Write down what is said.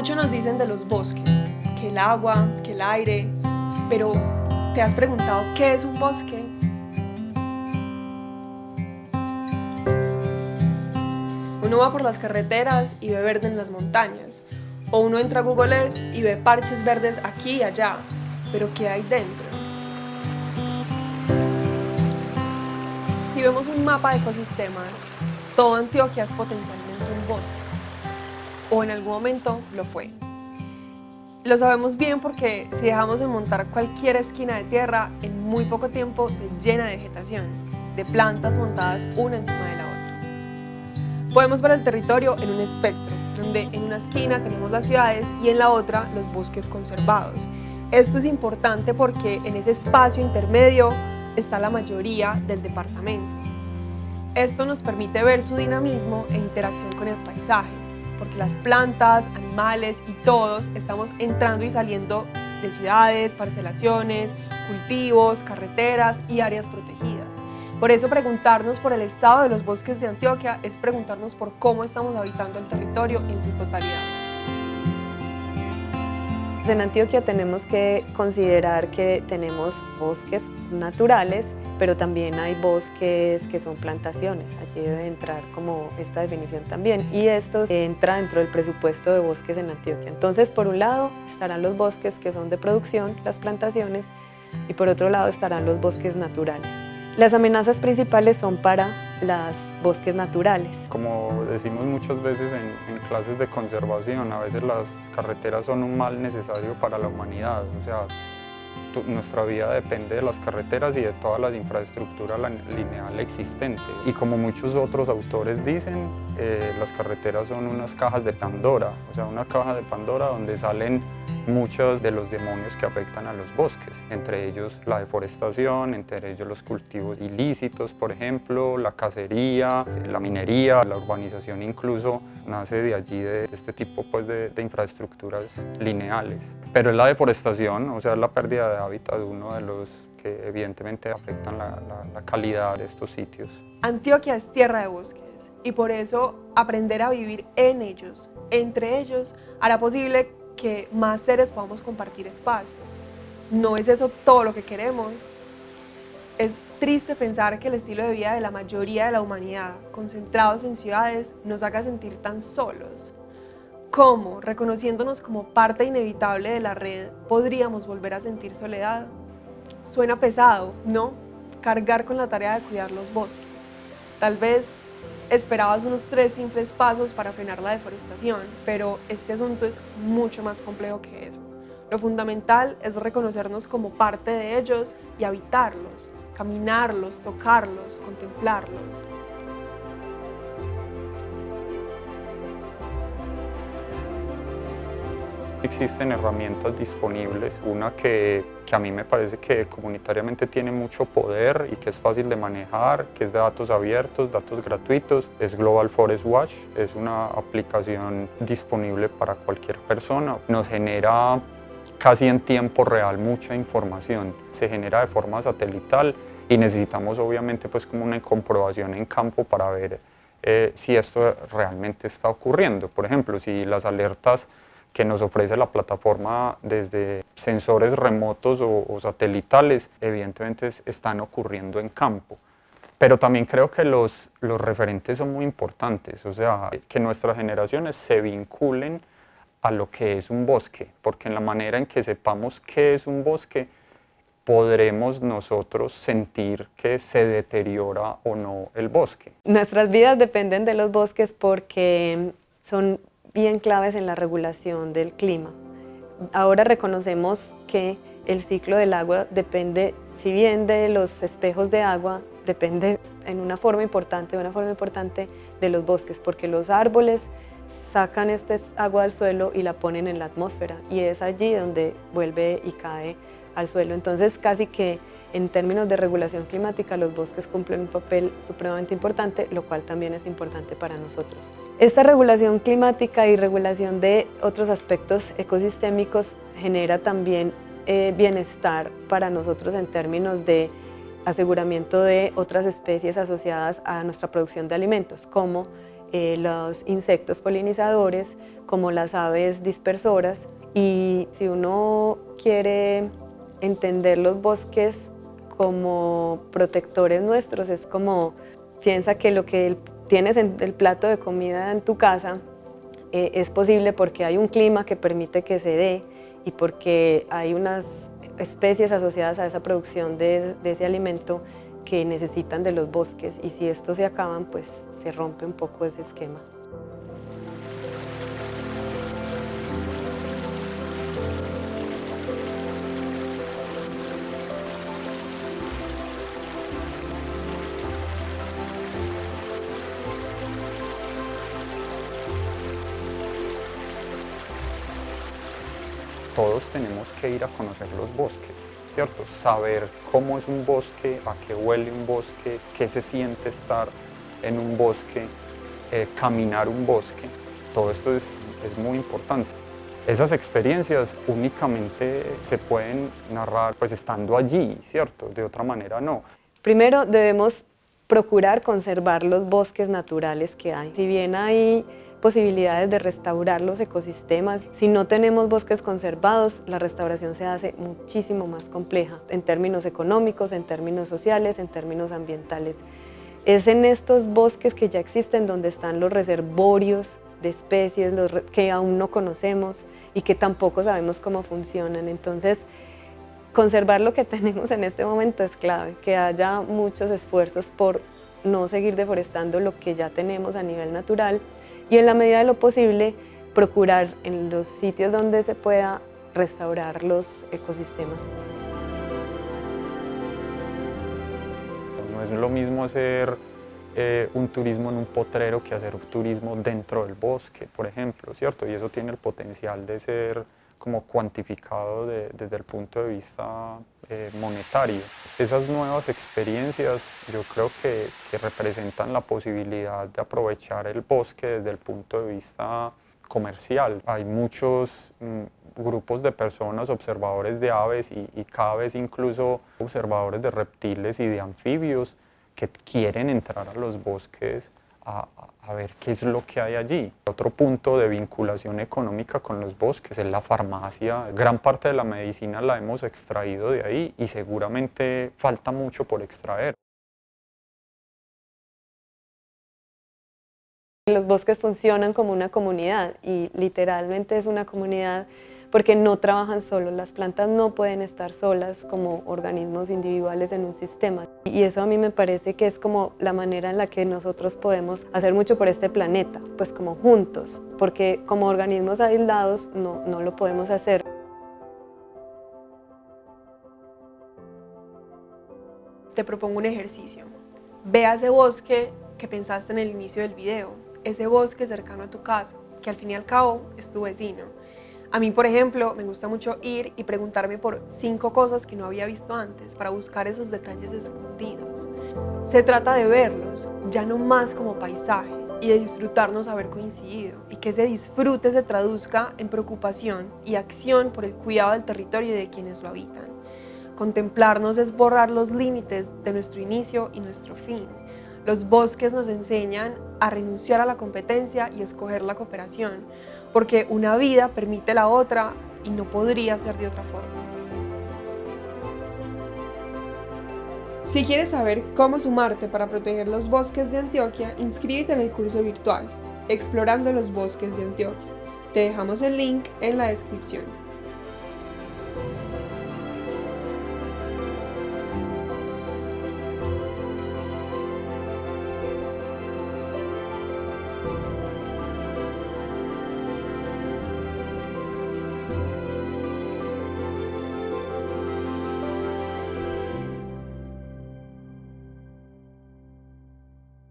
Muchos nos dicen de los bosques, que el agua, que el aire, pero ¿te has preguntado qué es un bosque? Uno va por las carreteras y ve verde en las montañas, o uno entra a Google Earth y ve parches verdes aquí y allá, pero ¿qué hay dentro? Si vemos un mapa de ecosistemas, todo Antioquia es potencialmente un bosque, o en algún momento lo fue. Lo sabemos bien porque si dejamos de montar cualquier esquina de tierra, en muy poco tiempo se llena de vegetación, de plantas montadas una encima de la otra. Podemos ver el territorio en un espectro, donde en una esquina tenemos las ciudades y en la otra los bosques conservados. Esto es importante porque en ese espacio intermedio está la mayoría del departamento. Esto nos permite ver su dinamismo e interacción con el paisaje, porque las plantas, animales y todos estamos entrando y saliendo de ciudades, parcelaciones, cultivos, carreteras y áreas protegidas. Por eso preguntarnos por el estado de los bosques de Antioquia es preguntarnos por cómo estamos habitando el territorio en su totalidad. En Antioquia tenemos que considerar que tenemos bosques naturales, pero también hay bosques que son plantaciones. Allí debe entrar como esta definición también, y esto entra dentro del presupuesto de bosques en Antioquia. Entonces, por un lado estarán los bosques que son de producción, las plantaciones, y por otro lado estarán los bosques naturales. Las amenazas principales son para los bosques naturales. Como decimos muchas veces en clases de conservación, a veces las carreteras son un mal necesario para la humanidad. O sea, nuestra vida depende de las carreteras y de toda la infraestructura lineal existente. Y como muchos otros autores dicen, las carreteras son unas cajas de Pandora, o sea, una caja de Pandora donde salen muchos de los demonios que afectan a los bosques, entre ellos la deforestación, entre ellos los cultivos ilícitos, por ejemplo, la cacería, la minería, la urbanización incluso nace de allí, de este tipo pues, de infraestructuras lineales. Pero es la deforestación, o sea, es la pérdida de hábitat, uno de los que evidentemente afectan la calidad de estos sitios. Antioquia es tierra de bosques y por eso aprender a vivir en ellos, entre ellos, hará posible que más seres podamos compartir espacio. ¿No es eso todo lo que queremos? Es triste pensar que el estilo de vida de la mayoría de la humanidad, concentrados en ciudades, nos haga sentir tan solos. ¿Cómo, reconociéndonos como parte inevitable de la red, podríamos volver a sentir soledad? Suena pesado, ¿no? Cargar con la tarea de cuidar los bosques. Tal vez esperabas unos 3 simples pasos para frenar la deforestación, pero este asunto es mucho más complejo que eso. Lo fundamental es reconocernos como parte de ellos y habitarlos, caminarlos, tocarlos, contemplarlos. Existen herramientas disponibles, una que a mí me parece que comunitariamente tiene mucho poder y que es fácil de manejar, que es de datos abiertos, datos gratuitos, es Global Forest Watch, es una aplicación disponible para cualquier persona, nos genera casi en tiempo real mucha información, se genera de forma satelital y necesitamos obviamente pues como una comprobación en campo para ver si esto realmente está ocurriendo. Por ejemplo, si las alertas que nos ofrece la plataforma desde sensores remotos o satelitales, evidentemente están ocurriendo en campo. Pero también creo que los referentes son muy importantes, o sea, que nuestras generaciones se vinculen a lo que es un bosque, porque en la manera en que sepamos qué es un bosque, podremos nosotros sentir que se deteriora o no el bosque. Nuestras vidas dependen de los bosques porque son bien claves en la regulación del clima. Ahora reconocemos que el ciclo del agua depende, si bien de los espejos de agua, depende en una forma importante de los bosques, porque los árboles sacan este agua del suelo y la ponen en la atmósfera, y es allí donde vuelve y cae al suelo. Entonces, casi que en términos de regulación climática, los bosques cumplen un papel supremamente importante, lo cual también es importante para nosotros. Esta regulación climática y regulación de otros aspectos ecosistémicos genera también bienestar para nosotros en términos de aseguramiento de otras especies asociadas a nuestra producción de alimentos, como los insectos polinizadores, como las aves dispersoras. Y si uno quiere entender los bosques como protectores nuestros, es como piensa que lo que tienes en el plato de comida en tu casa es posible porque hay un clima que permite que se dé y porque hay unas especies asociadas a esa producción de ese alimento que necesitan de los bosques, y si estos se acaban, pues se rompe un poco ese esquema. Todos tenemos que ir a conocer los bosques, ¿cierto? Saber cómo es un bosque, a qué huele un bosque, qué se siente estar en un bosque, caminar un bosque. Todo esto es muy importante. Esas experiencias únicamente se pueden narrar pues estando allí, ¿cierto? De otra manera no. Primero debemos procurar conservar los bosques naturales que hay. Si bien hay posibilidades de restaurar los ecosistemas, si no tenemos bosques conservados, la restauración se hace muchísimo más compleja en términos económicos, en términos sociales, en términos ambientales. Es en estos bosques que ya existen donde están los reservorios de especies que aún no conocemos y que tampoco sabemos cómo funcionan. Entonces, conservar lo que tenemos en este momento es clave, que haya muchos esfuerzos por no seguir deforestando lo que ya tenemos a nivel natural y en la medida de lo posible procurar en los sitios donde se pueda restaurar los ecosistemas. No es lo mismo hacer un turismo en un potrero que hacer un turismo dentro del bosque, por ejemplo, ¿cierto? Y eso tiene el potencial de ser como cuantificado desde el punto de vista monetario. Esas nuevas experiencias yo creo que representan la posibilidad de aprovechar el bosque desde el punto de vista comercial. Hay muchos grupos de personas, observadores de aves y cada vez incluso observadores de reptiles y de anfibios que quieren entrar a los bosques a ver qué es lo que hay allí. Otro punto de vinculación económica con los bosques es la farmacia. Gran parte de la medicina la hemos extraído de ahí y seguramente falta mucho por extraer. Los bosques funcionan como una comunidad y literalmente es una comunidad porque no trabajan solos, las plantas no pueden estar solas como organismos individuales en un sistema. Y eso a mí me parece que es como la manera en la que nosotros podemos hacer mucho por este planeta, pues como juntos, porque como organismos aislados no lo podemos hacer. Te propongo un ejercicio. Ve a ese bosque que pensaste en el inicio del video, ese bosque cercano a tu casa, que al fin y al cabo es tu vecino. A mí, por ejemplo, me gusta mucho ir y preguntarme por 5 cosas que no había visto antes para buscar esos detalles escondidos. Se trata de verlos, ya no más como paisaje, y de disfrutarnos haber coincidido, y que ese disfrute se traduzca en preocupación y acción por el cuidado del territorio y de quienes lo habitan. Contemplarnos es borrar los límites de nuestro inicio y nuestro fin. Los bosques nos enseñan a renunciar a la competencia y escoger la cooperación, porque una vida permite la otra y no podría ser de otra forma. Si quieres saber cómo sumarte para proteger los bosques de Antioquia, inscríbete en el curso virtual Explorando los bosques de Antioquia. Te dejamos el link en la descripción.